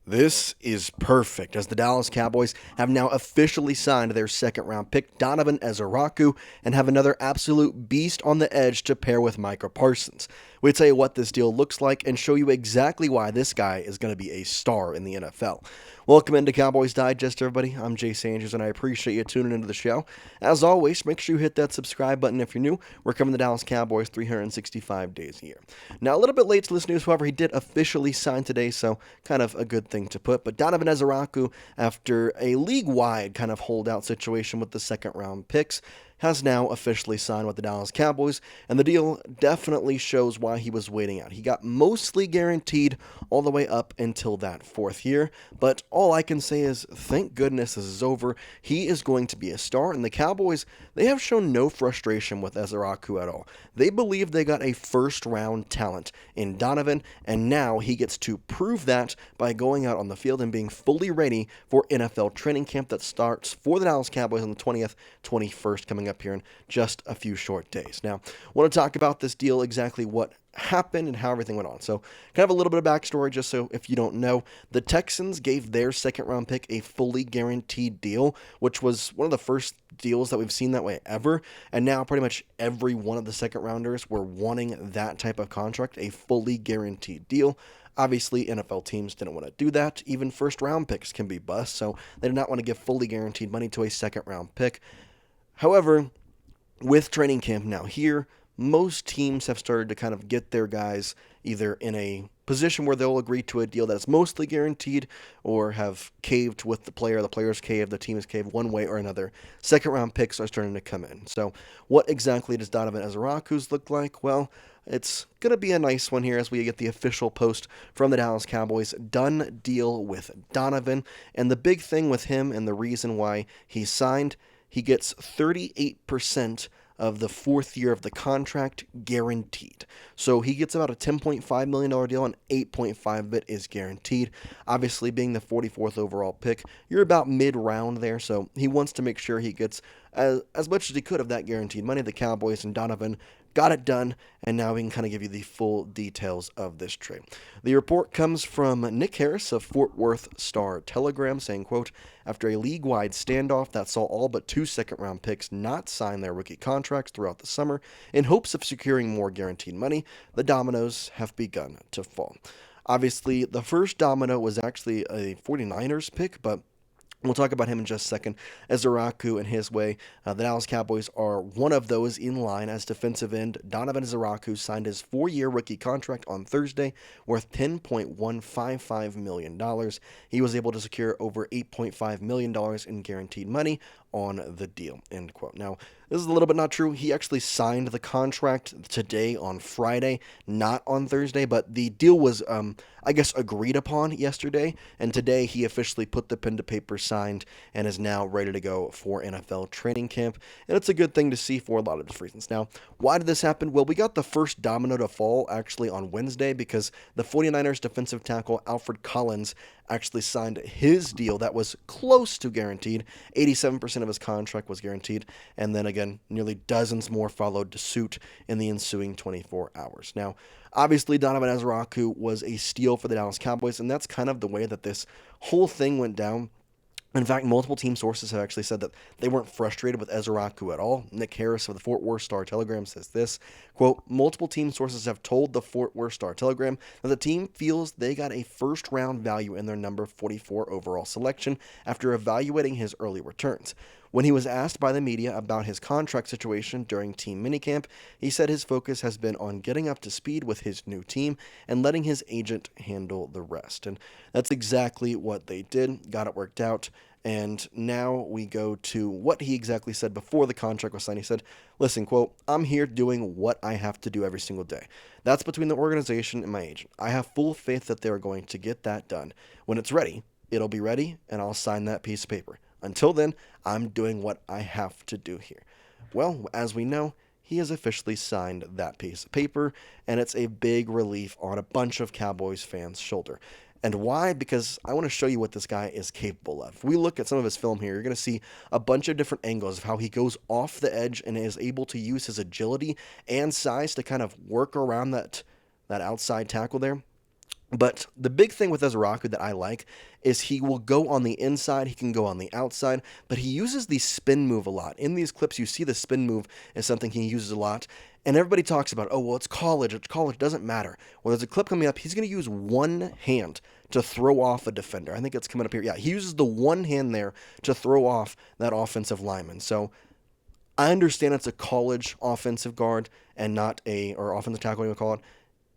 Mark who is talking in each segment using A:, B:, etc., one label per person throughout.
A: This is perfect, as the Dallas Cowboys have now officially signed their second-round pick, Donovan Ezeiruaku, and have another absolute beast on the edge to pair with Micah Parsons. We tell you what this deal looks like and show you exactly why this guy is going to be a star in the NFL. Welcome into Cowboys Digest, everybody. I'm Jace Andrews, and I appreciate you tuning into the show. As always, make sure you hit that subscribe button if you're new. We're covering the Dallas Cowboys 365 days a year. Now, a little bit late to this news, however, he did officially sign today, so kind of a good thing to put. But Donovan Ezaraku, after a league-wide kind of holdout situation with the second-round picks, has now officially signed with the Dallas Cowboys, and the deal definitely shows why he was waiting out. He got mostly guaranteed all the way up until that fourth year, but all I can say is thank goodness this is over. He is going to be a star, and the Cowboys, they have shown no frustration with Ezaraku at all. They believe they got a first-round talent in Donovan, and now he gets to prove that by going out on the field and being fully ready for NFL training camp that starts for the Dallas Cowboys on the 20th, 21st, coming up here in just a few short days. Now, I want to talk about this deal, exactly what happened and how everything went on. So, kind of a little bit of backstory, just so if you don't know, the Texans gave their second round pick a fully guaranteed deal, which was one of the first deals that we've seen that way ever. And now pretty much every one of the second rounders were wanting that type of contract, a fully guaranteed deal. Obviously, NFL teams didn't want to do that. Even first round picks can be bust, so they did not want to give fully guaranteed money to a second round pick. However, with training camp now here, most teams have started to kind of get their guys either in a position where they'll agree to a deal that's mostly guaranteed or have caved with the player. The player's caved, the team is caved one way or another. Second round picks are starting to come in. So what exactly does Donovan Ezaraku's look like? Well, it's going to be a nice one here as we get the official post from the Dallas Cowboys. Done deal with Donovan. And the big thing with him and the reason why he signed, he gets 38% of the fourth year of the contract guaranteed. So he gets about a $10.5 million deal, and 8.5 of it is guaranteed. Obviously, being the 44th overall pick, you're about mid-round there, so he wants to make sure he gets as much as he could of that guaranteed money. The Cowboys and Donovan got it done, and now we can kind of give you the full details of this trade. The report comes from Nick Harris of Fort Worth Star-Telegram saying, quote, after a league-wide standoff that saw all but two second-round picks not sign their rookie contracts throughout the summer in hopes of securing more guaranteed money, the dominoes have begun to fall. Obviously, the first domino was actually a 49ers pick, but we'll talk about him in just a second. Ezaraku and his way. The Dallas Cowboys are one of those in line as defensive end. Donovan Ezaraku signed his 4-year rookie contract on Thursday worth $10.155 million. He was able to secure over $8.5 million in guaranteed money on the deal, end quote. Now, this is a little bit not true. He actually signed the contract today on Friday, not on Thursday, but the deal was, I guess, agreed upon yesterday, and today he officially put the pen to paper, signed, and is now ready to go for NFL training camp, and it's a good thing to see for a lot of different reasons. Now, why did this happen? Well, we got the first domino to fall actually on Wednesday because the 49ers defensive tackle Alfred Collins actually signed his deal that was close to guaranteed. 87% of his contract was guaranteed, and then again, nearly dozens more followed to suit in the ensuing 24 hours. Now, obviously, Donovan Ezaraku was a steal for the Dallas Cowboys, and that's kind of the way that this whole thing went down. In fact, multiple team sources have actually said that they weren't frustrated with Ezaraku at all. Nick Harris of the Fort Worth Star-Telegram says this, quote, multiple team sources have told the Fort Worth Star-Telegram that the team feels they got a first-round value in their number 44 overall selection after evaluating his early returns. When he was asked by the media about his contract situation during team minicamp, he said his focus has been on getting up to speed with his new team and letting his agent handle the rest. And that's exactly what they did, got it worked out. And now we go to what he exactly said before the contract was signed. He said, listen, quote, I'm here doing what I have to do every single day. That's between the organization and my agent. I have full faith that they're going to get that done. When it's ready, it'll be ready, and I'll sign that piece of paper. Until then, I'm doing what I have to do here. Well, as we know, he has officially signed that piece of paper, and it's a big relief on a bunch of Cowboys fans' shoulder. And why? Because I want to show you what this guy is capable of. If we look at some of his film here, you're going to see a bunch of different angles of how he goes off the edge and is able to use his agility and size to kind of work around that outside tackle there. But the big thing with Ezaraku that I like is he will go on the inside, he can go on the outside, but he uses the spin move a lot. In these clips, you see the spin move is something he uses a lot. And everybody talks about, oh, well, it's college. It's college. It doesn't matter. Well, there's a clip coming up. He's going to use one hand to throw off a defender. I think it's coming up here. Yeah, he uses the one hand there to throw off that offensive lineman. So I understand it's a college offensive guard and not or offensive tackle, you would call it.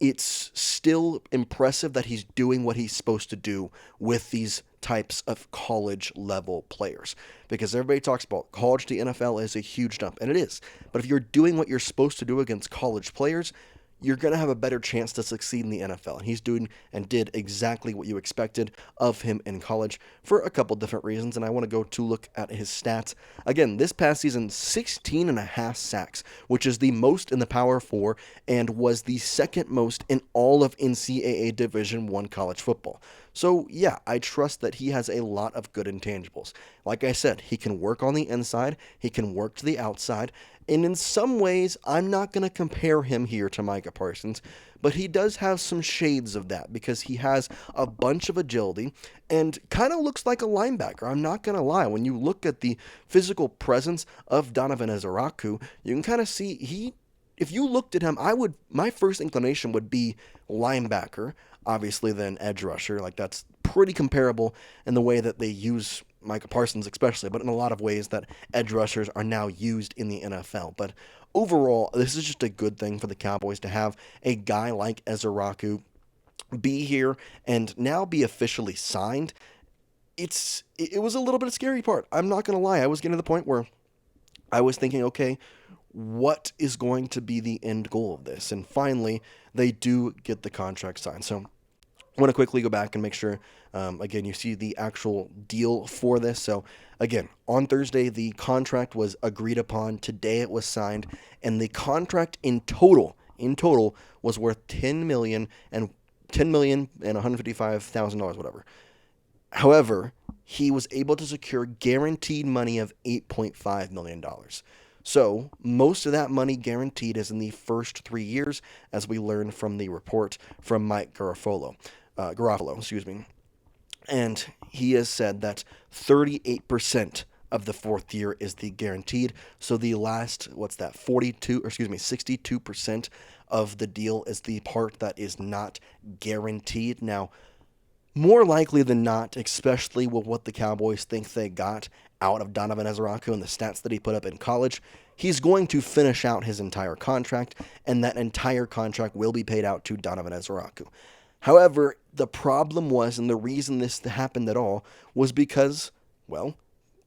A: It's still impressive that he's doing what he's supposed to do with these types of college level players, because everybody talks about college to NFL is a huge jump, and it is. But if you're doing what you're supposed to do against college players, you're going to have a better chance to succeed in the NFL. And he's doing and did exactly what you expected of him in college for a couple different reasons. And I want to go to look at his stats. Again, this past season, 16 and a half sacks, which is the most in the Power 4 and was the second most in all of NCAA Division I college football. So, yeah, I trust that he has a lot of good intangibles. Like I said, he can work on the inside, he can work to the outside, and in some ways, I'm not going to compare him here to Micah Parsons, but he does have some shades of that because he has a bunch of agility and kind of looks like a linebacker. I'm not going to lie. When you look at the physical presence of Donovan Ezaraku, you can kind of see if you looked at him, my first inclination would be linebacker, obviously then edge rusher. Like that's pretty comparable in the way that they use Micah Parsons especially, but in a lot of ways that edge rushers are now used in the NFL. But overall, this is just a good thing for the Cowboys to have a guy like Ezaraku be here and now be officially signed. It was a little bit of a scary part. I'm not going to lie. I was getting to the point where I was thinking, okay, what is going to be the end goal of this? And finally, they do get the contract signed. So I want to quickly go back and make sure, again, you see the actual deal for this. So, again, on Thursday, the contract was agreed upon. Today it was signed. And the contract in total was worth $10 million and $155,000, whatever. However, he was able to secure guaranteed money of $8.5 million. So, most of that money guaranteed is in the first 3 years, as we learned from the report from Mike Garafolo. Garofalo. And he has said that 38% of the fourth year is the guaranteed. So the last, 62% of the deal is the part that is not guaranteed. Now, more likely than not, especially with what the Cowboys think they got out of Donovan Ezaraku and the stats that he put up in college, he's going to finish out his entire contract, and that entire contract will be paid out to Donovan Ezaraku. However, the problem was, and the reason this happened at all, was because, well,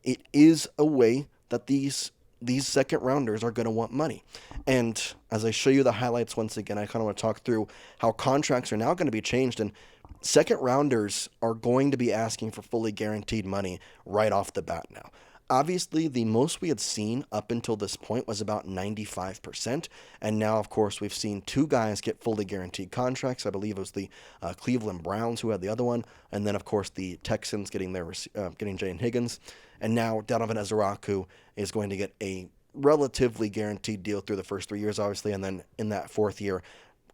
A: it is a way that these second rounders are going to want money. And as I show you the highlights once again, I kind of want to talk through how contracts are now going to be changed, and second rounders are going to be asking for fully guaranteed money right off the bat now. Obviously, the most we had seen up until this point was about 95%, and now, of course, we've seen two guys get fully guaranteed contracts. I believe it was the Cleveland Browns who had the other one, and then, of course, the Texans getting Jane Higgins, and now Donovan Ezaraku is going to get a relatively guaranteed deal through the first 3 years, obviously, and then in that fourth year,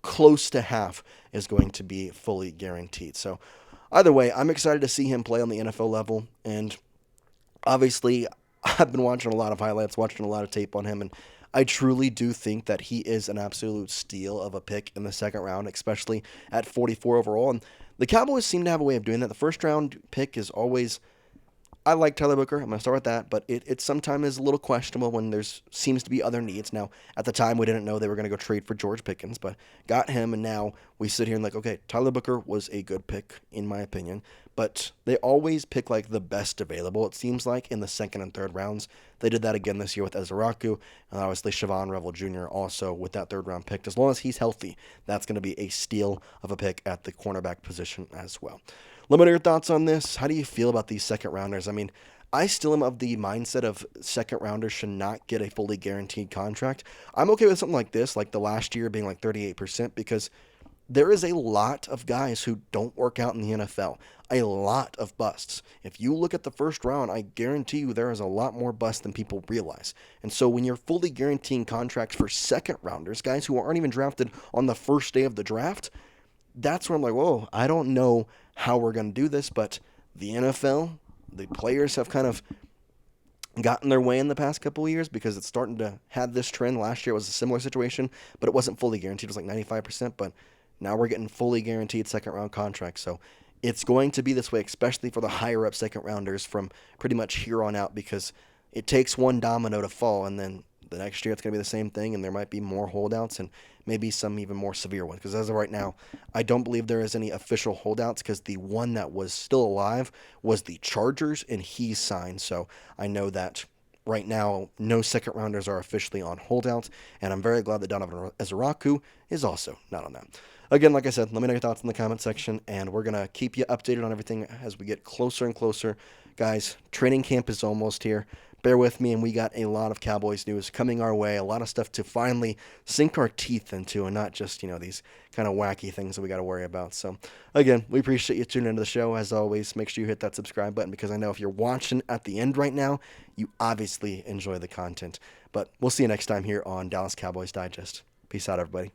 A: close to half is going to be fully guaranteed. So, either way, I'm excited to see him play on the NFL level, and obviously, I've been watching a lot of highlights, watching a lot of tape on him, and I truly do think that he is an absolute steal of a pick in the second round, especially at 44 overall. And the Cowboys seem to have a way of doing that. The first round pick is always, I like Tyler Booker. I'm going to start with that, but it sometimes is a little questionable when there's seems to be other needs. Now, at the time, we didn't know they were going to go trade for George Pickens, but got him, and now we sit here and like, okay, Tyler Booker was a good pick, in my opinion, but they always pick like the best available, it seems like, in the second and third rounds. They did that again this year with Ezaraku, and obviously Siobhan Revel Jr. also with that third round pick. As long as he's healthy, that's going to be a steal of a pick at the cornerback position as well. Let me know your thoughts on this. How do you feel about these second rounders? I mean, I still am of the mindset of second rounders should not get a fully guaranteed contract. I'm okay with something like this, like the last year being like 38%, because there is a lot of guys who don't work out in the NFL. A lot of busts. If you look at the first round, I guarantee you there is a lot more busts than people realize. And so when you're fully guaranteeing contracts for second rounders, guys who aren't even drafted on the first day of the draft, that's where I'm like, whoa, I don't know how we're going to do this, but the NFL, the players have kind of gotten their way in the past couple of years because it's starting to have this trend. Last year it was a similar situation, but it wasn't fully guaranteed. It was like 95%, but now we're getting fully guaranteed second round contracts. So it's going to be this way, especially for the higher up second rounders from pretty much here on out, because it takes one domino to fall, and then the next year it's going to be the same thing, and there might be more holdouts and maybe some even more severe ones. Because as of right now, I don't believe there is any official holdouts, because the one that was still alive was the Chargers, and he's signed. So I know that right now no second rounders are officially on holdouts, and I'm very glad that Donovan Ezaraku is also not on that. Again, like I said, let me know your thoughts in the comment section, and we're going to keep you updated on everything as we get closer and closer. Guys, training camp is almost here. Bear with me, and we got a lot of Cowboys news coming our way, a lot of stuff to finally sink our teeth into, and not just, these kind of wacky things that we got to worry about. So, again, we appreciate you tuning into the show. As always, make sure you hit that subscribe button, because I know if you're watching at the end right now, you obviously enjoy the content. But we'll see you next time here on Dallas Cowboys Digest. Peace out, everybody.